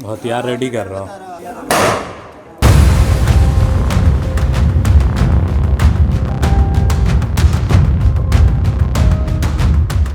हथियार रेडी कर रहा हूँ।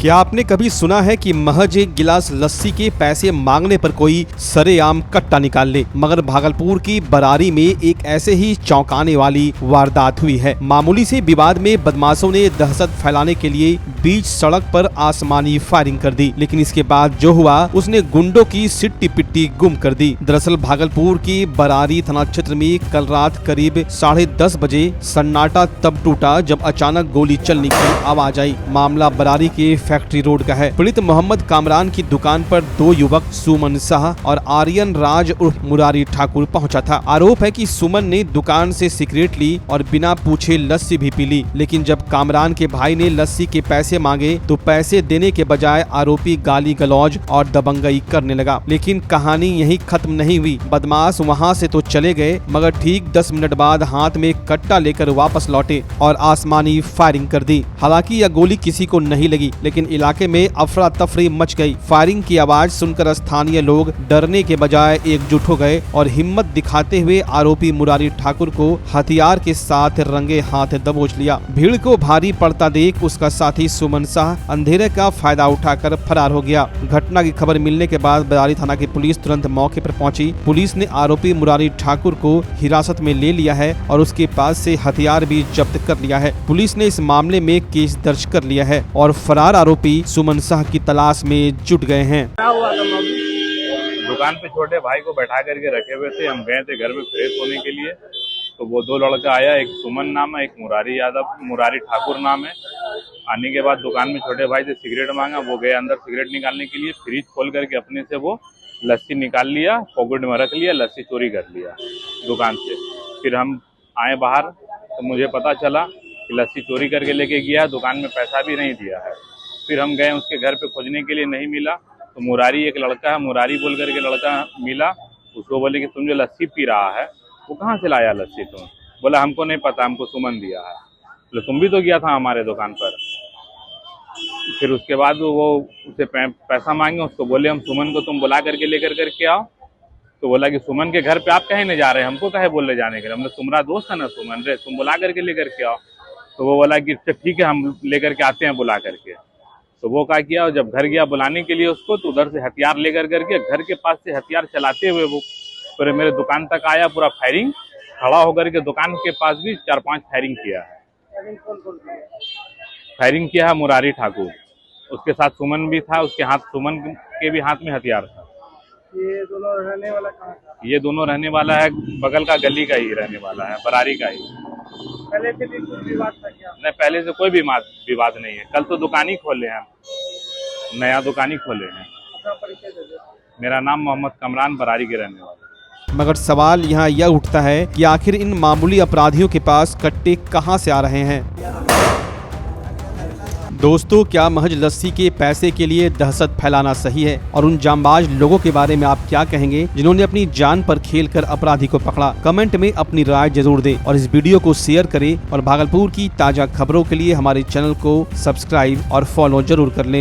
क्या आपने कभी सुना है कि महज एक गिलास लस्सी के पैसे मांगने पर कोई सरेआम कट्टा निकाल ले? मगर भागलपुर की बरारी में एक ऐसे ही चौंकाने वाली वारदात हुई है। मामूली से विवाद में बदमाशों ने दहशत फैलाने के लिए बीच सड़क पर आसमानी फायरिंग कर दी, लेकिन इसके बाद जो हुआ उसने गुंडों की सिट्टी पिट्टी गुम कर दी। दरअसल भागलपुर की बरारी थाना क्षेत्र में कल रात करीब 10:30 बजे सन्नाटा तब टूटा जब अचानक गोली चलने की आवाज आई। मामला बरारी के फैक्ट्री रोड का है। पीड़ित मोहम्मद कामरान की दुकान पर दो युवक सुमन शाह और आर्यन राज उर्फ मुरारी ठाकुर पहुंचा था। आरोप है कि सुमन ने दुकान से सिगरेट ली और बिना पूछे लस्सी भी पी ली, लेकिन जब कामरान के भाई ने लस्सी के पैसे मांगे तो पैसे देने के बजाय आरोपी गाली गलौज और दबंगई करने लगा। लेकिन कहानी यहीं खत्म नहीं हुई। बदमाश वहां से तो चले गए, मगर ठीक 10 मिनट बाद हाथ में कट्टा लेकर वापस लौटे और आसमानी फायरिंग कर दी। हालांकि यह गोली किसी को नहीं लगी, लेकिन इलाके में अफरा तफरी मच गई। फायरिंग की आवाज सुनकर स्थानीय लोग डरने के बजाय एकजुट हो गए और हिम्मत दिखाते हुए आरोपी मुरारी ठाकुर को हथियार के साथ रंगे हाथ दबोच लिया। भीड़ को भारी पड़ता देख उसका साथी सुमन शाह अंधेरे का फायदा उठाकर फरार हो गया। घटना की खबर मिलने के बाद बरारी थाना की पुलिस तुरंत मौके पर पहुंची। पुलिस ने आरोपी मुरारी ठाकुर को हिरासत में ले लिया है और उसके पास से हथियार भी जब्त कर लिया है। पुलिस ने इस मामले में केस दर्ज कर लिया है और फरार आरोपी सुमन शाह की तलाश में जुट गए हैं। दुकान पे छोटे भाई को बैठा करके रखे हुए थे। हम गए थे घर में फ्रेश होने के लिए, तो वो दो लड़का आया, एक सुमन नाम है, एक मुरारी ठाकुर नाम है। आने के बाद दुकान में छोटे भाई से सिगरेट मांगा, वो गए अंदर सिगरेट निकालने के लिए। फ्रिज खोल करके अपने से वो लस्सी निकाल लिया, पॉकेट में रख लिया, लस्सी चोरी कर लिया दुकान से। फिर हम आए बाहर तो मुझे पता चला कि लस्सी चोरी करके लेके गया, दुकान में पैसा भी नहीं दिया है। फिर हम गए उसके घर पे खोजने के लिए, नहीं मिला। तो मुरारी एक लड़का है, मुरारी बोल करके लड़का मिला। उसको बोले कि तुम जो लस्सी पी रहा है वो कहाँ से लाया लस्सी तुम? बोला हमको नहीं पता, हमको सुमन दिया है। बोले तुम भी तो गया था हमारे दुकान पर। फिर उसके बाद वो उसे पैसा मांगे, उसको बोले हम सुमन को तुम बुला करके लेकर करके आओ। तो बोला कि सुमन के घर पे आप कहीं नहीं जा रहे, हमको कहे बोलने जाने के लिए? हमने तुम्हारा दोस्त है ना सुमन रे, तुम बुला करके लेकर के आओ। तो वो बोला कि ठीक है हम लेकर के आते हैं बुला करके। तो वो क्या किया, जब घर गया बुलाने के लिए उसको, तो उधर से हथियार लेकर करके घर के पास से हथियार चलाते हुए वो पूरे मेरे दुकान तक आया। पूरा फायरिंग खड़ा होकर के दुकान के पास भी 4-5 फायरिंग किया है। फायरिंग किया है मुरारी ठाकुर, उसके साथ सुमन भी था, सुमन के भी हाथ में हथियार था। ये दोनों रहने वाला कहाँ था? ये दोनों रहने वाला है बगल का गली का ही रहने वाला है, बरारी का ही। पहले से भी कुछ विवाद था क्या? नहीं, पहले से कोई भी विवाद नहीं है। कल तो दुकान ही खोले हैं, नया दुकान ही खोले हैं। अपना परिचय दे दो। मेरा नाम मोहम्मद कामरान, बरारी के रहने वाला। मगर सवाल यहाँ यह उठता है कि आखिर इन मामूली अपराधियों के पास कट्टे कहाँ से आ रहे हैं? दोस्तों, क्या महज लस्सी के पैसे के लिए दहशत फैलाना सही है? और उन जांबाज लोगों के बारे में आप क्या कहेंगे जिन्होंने अपनी जान पर खेलकर अपराधी को पकड़ा? कमेंट में अपनी राय जरूर दें और इस वीडियो को शेयर करें और भागलपुर की ताजा खबरों के लिए हमारे चैनल को सब्सक्राइब और फॉलो जरूर कर लें।